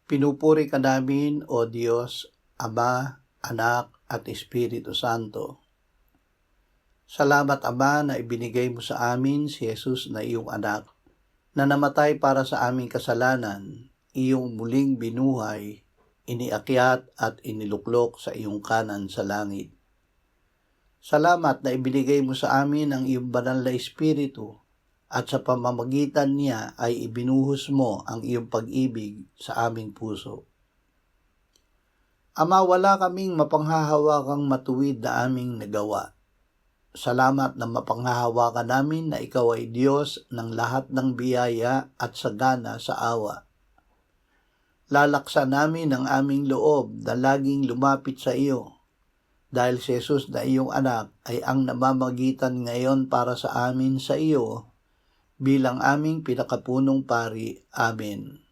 Pinupuri ka namin, O Diyos, Ama, Anak, at Espiritu Santo. Salamat, Ama, na ibinigay mo sa amin si Jesus na iyong anak, na namatay para sa aming kasalanan, iyong muling binuhay, iniakyat at iniluklok sa iyong kanan sa langit. Salamat na ibinigay mo sa amin ang iyong banal na Espiritu, at sa pamamagitan niya ay ibinuhos mo ang iyong pag-ibig sa aming puso. Ama, wala kaming mapanghahawakang matuwid na aming nagawa. Salamat na mapanghahawakan namin na ikaw ay Diyos ng lahat ng biyaya at sagana sa awa. Lalaksan namin ang aming loob na laging lumapit sa iyo, dahil si Jesus na iyong anak ay ang namamagitan ngayon para sa amin sa iyo, bilang aming pinakapunong pari. Amen.